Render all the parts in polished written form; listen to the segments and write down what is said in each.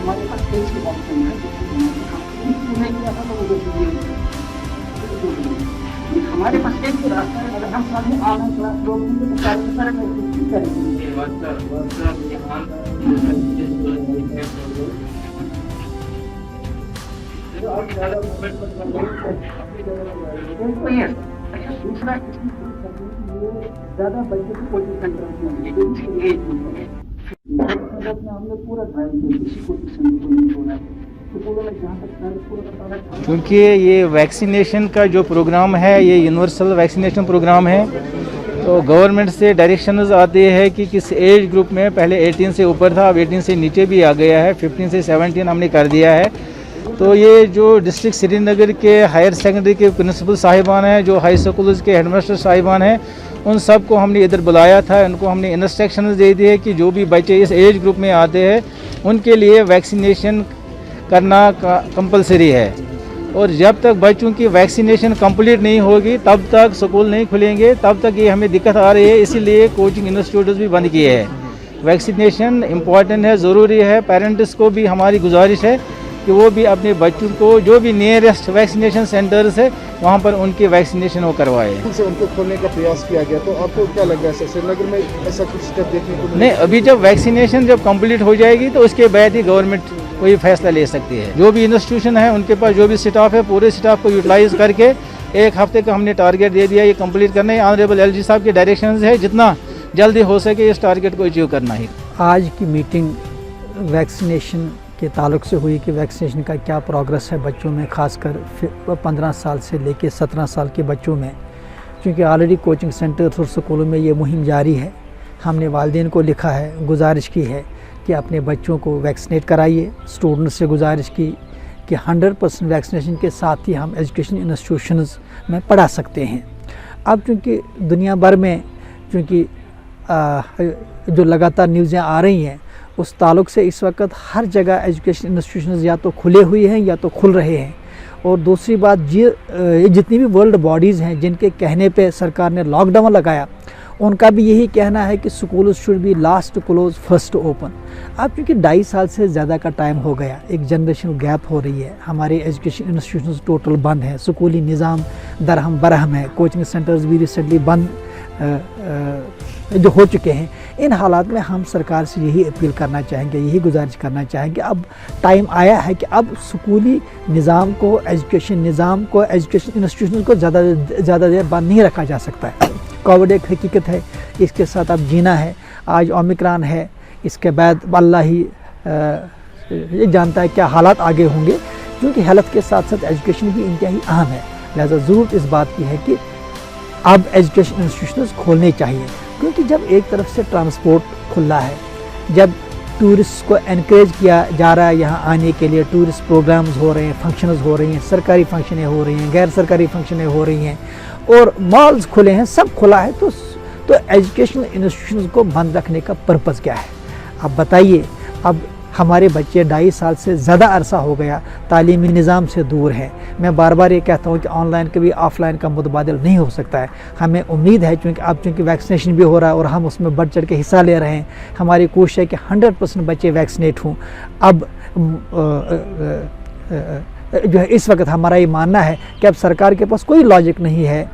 हमारे पास कैसे ऑप्शन है नहीं किया था तो हमारे पास एक ही रास्ता है, अगर हम सभी ऑनलाइन क्लास लोग तो सारे करेंगे। अच्छा दूसरा ज्यादा बच्चे को कोचिंग सेंटर में हमने पूरा ड्राइव किया, किसी कोचिंग सेंटर को नहीं छोड़ा है। क्योंकि ये वैक्सीनेशन का जो प्रोग्राम है ये यूनिवर्सल वैक्सीनेशन प्रोग्राम है, तो गवर्नमेंट से डायरेक्शंस आते हैं कि किस एज ग्रुप में, पहले 18 से ऊपर था, अब 18 से नीचे भी आ गया है, 15 से 17 हमने कर दिया है। तो ये जो डिस्ट्रिक्ट श्रीनगर के हायर सेकेंडरी के प्रिंसिपल साहिबान हैं, जो हाई स्कूल्स के हेडमास्टर साहिबान हैं, उन सब को हमने इधर बुलाया था। उनको हमने इंस्ट्रक्शंस दे दिए कि जो भी बच्चे इस एज ग्रुप में आते हैं उनके लिए वैक्सीनेशन करना कंपलसरी है, और जब तक बच्चों की वैक्सीनेशन कंप्लीट नहीं होगी तब तक स्कूल नहीं खुलेंगे, तब तक ये हमें दिक्कत आ रही है। इसीलिए कोचिंग इंस्टीट्यूट्स भी बंद किए हैं। वैक्सीनेशन इम्पॉर्टेंट है, ज़रूरी है। पेरेंट्स को भी हमारी गुजारिश है कि वो भी अपने बच्चों को जो भी नियरेस्ट वैक्सीनेशन सेंटर्स है वहाँ पर उनकी वैक्सीनेशन वो करवाए। से उनको खोलने का प्रयास किया गया, तो आपको क्या लग रहा है श्रीनगर में ऐसा कुछ स्टेप देखने को नहीं, अभी जब वैक्सीनेशन जब कंप्लीट हो जाएगी तो उसके बाद ही गवर्नमेंट कोई फैसला ले सकती है। जो भी इंस्टीट्यूशन है उनके पास जो भी स्टाफ है, पूरे स्टाफ को यूटिलाइज करके एक हफ्ते का हमने टारगेट दे दिया, ये कंप्लीट करना है। ऑनरेबल एलजी साहब के डायरेक्शंस है, जितना जल्दी हो सके इस टारगेट को अचीव करना ही। आज की मीटिंग वैक्सीनेशन के ताल्लुक से हुई कि वैक्सीनेशन का क्या प्रोग्रेस है बच्चों में, ख़ासकर 15 साल से लेकर 17 साल के बच्चों में, क्योंकि ऑलरेडी कोचिंग सेंटर और स्कूलों में ये मुहिम जारी है। हमने वालिदैन को लिखा है, गुजारिश की है कि अपने बच्चों को वैक्सीनेट कराइए। स्टूडेंट्स से गुजारिश की कि 100% वैक्सीनेशन के साथ ही हम एजुकेशन इंस्टीट्यूशंस में पढ़ा सकते हैं। अब चूँकि दुनिया भर में चूँकि जो लगातार न्यूज़ें आ रही हैं उस ताल्लुक से इस वक्त हर जगह एजुकेशन इंस्टीट्यूशंस या तो खुले हुए हैं या तो खुल रहे हैं। और दूसरी बात, ये जितनी भी वर्ल्ड बॉडीज़ हैं जिनके कहने पे सरकार ने लॉकडाउन लगाया, उनका भी यही कहना है कि school should be last close first open. अब क्योंकि 2.5 साल से ज़्यादा का टाइम हो गया, एक जनरेशनल गैप हो रही है, हमारे एजुकेशन इंस्टीट्यूशंस टोटल बंद हैं, स्कूली निज़ाम दरहम बरहम है, कोचिंग सेंटर्स भी रिसेंटली बंद जो हो चुके हैं। इन हालात में हम सरकार से यही अपील करना चाहेंगे, यही गुजारिश करना चाहेंगे, अब टाइम आया है कि अब स्कूली निज़ाम को, एजुकेशन निज़ाम को, एजुकेशन इंस्टीट्यूशन को ज़्यादा देर बंद नहीं रखा जा सकता है। कोविड एक हकीकत है, इसके साथ अब जीना है। आज ओमिक्रॉन है, इसके बाद अल्लाह ही ये जानता है क्या हालात आगे होंगे, क्योंकि हेल्थ के साथ साथ एजुकेशन भी इंतहाई अहम है। लिहाजा ज़रूरत इस बात की है कि अब एजुकेशन इंस्टीट्यूशंस खोलने चाहिए, क्योंकि जब एक तरफ से ट्रांसपोर्ट खुला है, जब टूरिस्ट को एनकरेज किया जा रहा है यहाँ आने के लिए, टूरिस्ट प्रोग्राम्स हो रहे हैं, फंक्शंस हो रही हैं, सरकारी फंक्शनें हो रही हैं, गैर सरकारी फंक्शनें हो रही हैं, और मॉल्स खुले हैं, सब खुला है, तो एजुकेशनल इंस्टीट्यूशंस को बंद रखने का पर्पज़ क्या है? अब बताइए। अब हमारे बच्चे 2.5 साल से ज़्यादा अरसा हो गया तालीमी निज़ाम से दूर हैं। मैं बार बार ये कहता हूँ कि ऑनलाइन कभी ऑफ़लाइन का मुतबादिल नहीं हो सकता है। हमें उम्मीद है चूँकि वैक्सीनेशन भी हो रहा है और हम उसमें बढ़ चढ़ के हिस्सा ले रहे हैं, हमारी कोशिश है कि 100% बच्चे वैक्सीनेट हों। अब जो है इस वक्त हमारा ये मानना है कि अब सरकार के पास कोई लॉजिक नहीं है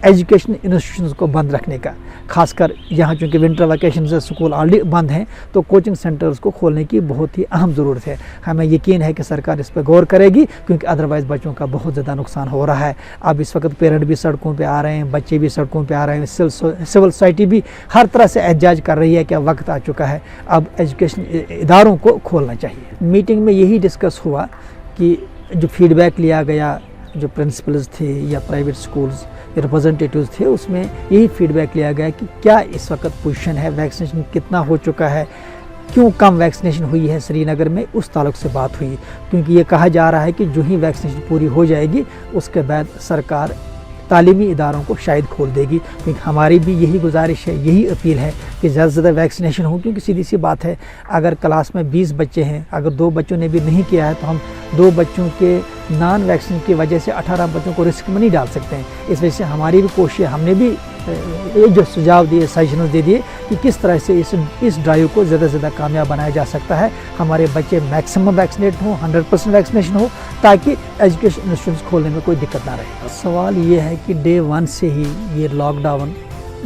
एजुकेशन इंस्टीट्यूशंस को बंद रखने का, खासकर यहाँ चूँकि विंटर वैकेशन से स्कूल ऑलरेडी बंद हैं, तो कोचिंग सेंटर्स को खोलने की बहुत ही अहम ज़रूरत है। हमें यकीन है कि सरकार इस पर गौर करेगी, क्योंकि अदरवाइज़ बच्चों का बहुत ज़्यादा नुकसान हो रहा है। अब इस वक्त पेरेंट भी सड़कों पे आ रहे हैं, बच्चे भी सड़कों पे आ रहे हैं, सिविल सोसाइटी भी हर तरह से एहतजाज कर रही है कि अब वक्त आ चुका है, अब एजुकेशन इदारों को खोलना चाहिए। मीटिंग में यही डिस्कस हुआ कि जो फीडबैक लिया गया, जो प्रिंसिपल्स थे या प्राइवेट स्कूल्स रिप्रेजेंटेटिव्स थे, उसमें यही फीडबैक लिया गया कि क्या इस वक्त पोजीशन है, वैक्सीनेशन कितना हो चुका है, क्यों कम वैक्सीनेशन हुई है श्रीनगर में, उस ताल्लुक से बात हुई। क्योंकि ये कहा जा रहा है कि जो ही वैक्सीनेशन पूरी हो जाएगी उसके बाद सरकार तालीमी इदारों को शायद खोल देगी। क्योंकि हमारी भी यही गुजारिश है, यही अपील है कि ज़्यादा से ज़्यादा वैक्सीनेशन हो, क्योंकि सीधी सी बात है, अगर क्लास में 20 बच्चे हैं, अगर 2 बच्चों ने भी नहीं किया है तो हम 2 बच्चों के नॉन वैक्सीन की वजह से 18 बच्चों को रिस्क में नहीं डाल सकते हैं। इस वजह से हमारी भी कोशिश, हमने भी जो सुझाव दिए, सजेशन दे दिए कि किस तरह से इस ड्राइव को ज़्यादा से ज़्यादा कामयाब बनाया जा सकता है, हमारे बच्चे मैक्सिमम वैक्सीनेट हों, 100% वैक्सीनेशन हो, ताकि एजुकेशन इंस्टीट्यूट्स खोलने में कोई दिक्कत ना रहे। सवाल ये है कि डे 1 से ही ये लॉकडाउन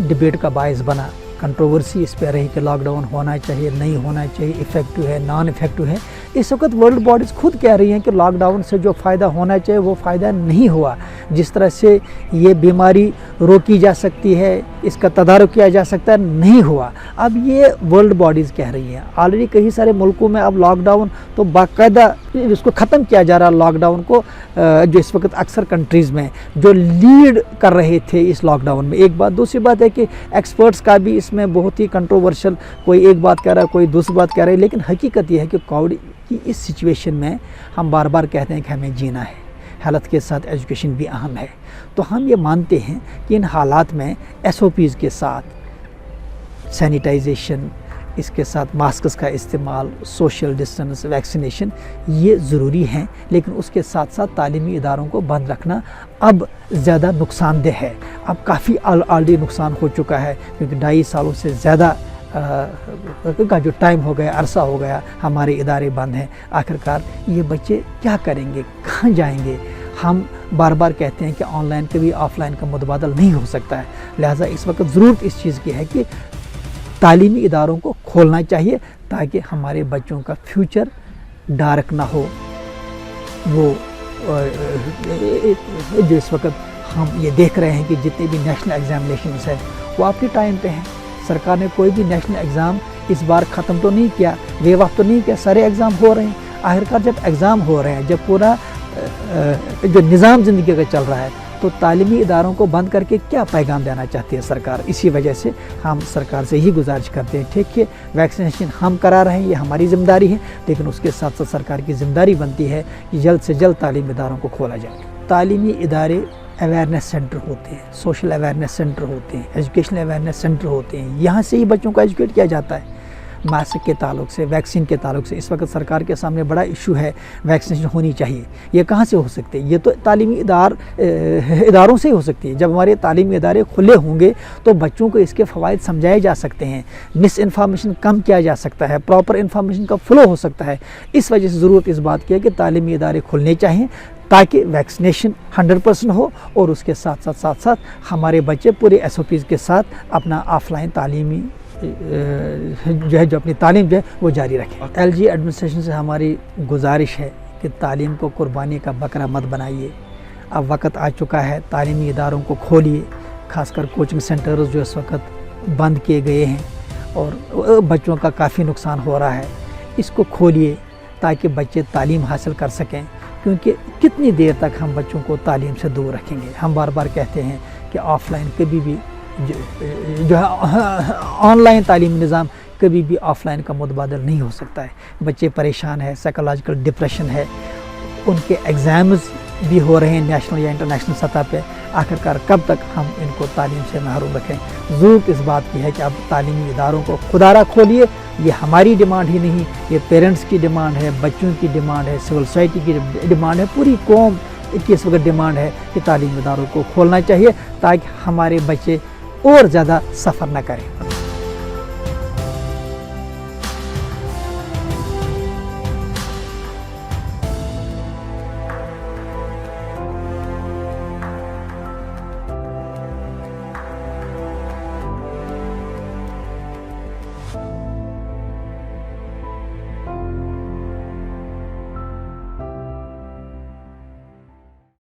डिबेट का बायस बना, कंट्रोवर्सी इस पर रही कि लॉकडाउन होना चाहिए, नहीं होना चाहिए, इफ़ेक्टिव है, नॉन इफ़ेक्टिव है। इस वक्त वर्ल्ड बॉडीज़ खुद कह रही हैं कि लॉकडाउन से जो फ़ायदा होना चाहिए वो फ़ायदा नहीं हुआ। जिस तरह से ये बीमारी रोकी जा सकती है, इसका तदारुक किया जा सकता है, नहीं हुआ। अब ये वर्ल्ड बॉडीज़ कह रही हैं। ऑलरेडी कई सारे मुल्कों में अब लॉकडाउन तो बाकायदा इसको ख़त्म किया जा रहा है, लॉकडाउन को, जो इस वक्त अक्सर कंट्रीज़ में जो लीड कर रहे थे इस लॉकडाउन में। एक बात, दूसरी बात है कि एक्सपर्ट्स का भी इसमें बहुत ही कंट्रोवर्शियल, कोई एक बात कह रहा है, कोई दूसरी बात कह रहा है, लेकिन हकीकत यह है कि कोविड की इस सिचुएशन में हम बार बार कहते हैं कि हमें जीना है, हेल्थ के साथ एजुकेशन भी अहम है। तो हम ये मानते हैं कि इन हालात में SOPs के साथ सैनिटाइजेशन, इसके साथ मास्क का इस्तेमाल, सोशल डिस्टेंस, वैक्सीनेशन, ये ज़रूरी हैं, लेकिन उसके साथ साथ तालीमी इदारों को बंद रखना अब ज़्यादा नुकसानदेह है। अब काफ़ी ऑलरेडी नुकसान हो चुका है, क्योंकि 2.5 सालों से ज़्यादा का जो टाइम हो गया, अरसा हो गया, हमारे इदारे बंद हैं। आखिरकार ये बच्चे क्या करेंगे, कहाँ जाएंगे? हम बार बार कहते हैं कि ऑनलाइन कभी ऑफलाइन का मुतबादल नहीं हो सकता है। लिहाजा इस वक्त ज़रूरत इस चीज़ की है कि तालीमी इदारों को खोलना चाहिए, ताकि हमारे बच्चों का फ्यूचर डार्क ना हो। वो जो इस वक्त हम ये देख रहे हैं कि जितने भी नेशनल एग्जामिनेशंस हैं वो आपके टाइम पे हैं। सरकार ने कोई भी नेशनल एग्ज़ाम इस बार ख़त्म तो नहीं किया, वेव ऑफ तो नहीं किया, सारे एग्ज़ाम हो रहे हैं। आखिरकार जब एग्ज़ाम हो रहे हैं, जब पूरा जो निज़ाम ज़िंदगी का चल रहा है, तो तालीमी इदारों को बंद करके क्या पैगाम देना चाहती है सरकार? इसी वजह से हम सरकार से ही गुजारिश करते हैं, ठीक है, वैक्सीनेशन हम करा रहे हैं, ये हमारी ज़िम्मेदारी है, लेकिन उसके साथ साथ सरकार की ज़िम्मेदारी बनती है कि जल्द से जल्द तालीमी इदारों को खोला जाए। तालीमी इदारे अवेयरनेस सेंटर होते हैं, सोशल अवेयरनेस सेंटर होते हैं, एजुकेशनल अवेयरनेस सेंटर होते हैं। यहाँ से ही बच्चों को एजुकेट किया जाता है मास्क के ताल्लुक से, वैक्सीन के ताल्लुक से। इस वक्त सरकार के सामने बड़ा इशू है, वैक्सीनेशन होनी चाहिए। ये कहाँ से हो सकती है? ये तो तालीमी इदारों से ही हो सकती है। जब हमारे तालीमी इदारे खुले होंगे तो बच्चों को इसके फ़वाइद समझाए जा सकते हैं, मिस इन्फॉर्मेशन कम किया जा सकता है, प्रॉपर इन्फॉर्मेशन का फ्लो हो सकता है। इस वजह से ज़रूरत इस बात की है कि तालीमी इदारे खुलने चाहिए, ताकि वैक्सीनेशन 100% हो, और उसके साथ साथ हमारे बच्चे पूरे SOPs के साथ अपना ऑफलाइन तालीमी जो है, जो अपनी तालीम जो है वो जारी रखें। LG एडमिनिस्ट्रेशन से हमारी गुजारिश है कि तालीम को कुर्बानी का बकरा मत बनाइए। अब वक्त आ चुका है, तालीमी इदारों को खोलिए, खासकर कोचिंग सेंटर्स जो इस वक्त बंद किए गए हैं और बच्चों का काफ़ी नुकसान हो रहा है, इसको खोलिए ताकि बच्चे तालीम हासिल कर सकें। क्योंकि कितनी देर तक हम बच्चों को तालीम से दूर रखेंगे? हम बार बार कहते हैं कि ऑफ़लाइन कभी भी जो है ऑनलाइन तालीमी निज़ाम कभी भी ऑफ़लाइन का मुतबादल नहीं हो सकता है। बच्चे परेशान हैं, साइकोलॉजिकल डिप्रेशन है, उनके एग्ज़ाम्स भी हो रहे हैं नेशनल या इंटरनेशनल सतह पे। आखिरकार कब तक हम इनको तालीम से महरूम रखें? ज़रूरत इस बात की है कि अब तालीमी इदारों को खुदारा खोलिए। ये हमारी डिमांड ही नहीं, ये पेरेंट्स की डिमांड है, बच्चों की डिमांड है, सिविल सोसाइटी की डिमांड है, पूरी कौम की इस वक्त डिमांड है कि तालीमी इदारों को खोलना चाहिए, ताकि हमारे बच्चे और ज़्यादा सफ़र न करें।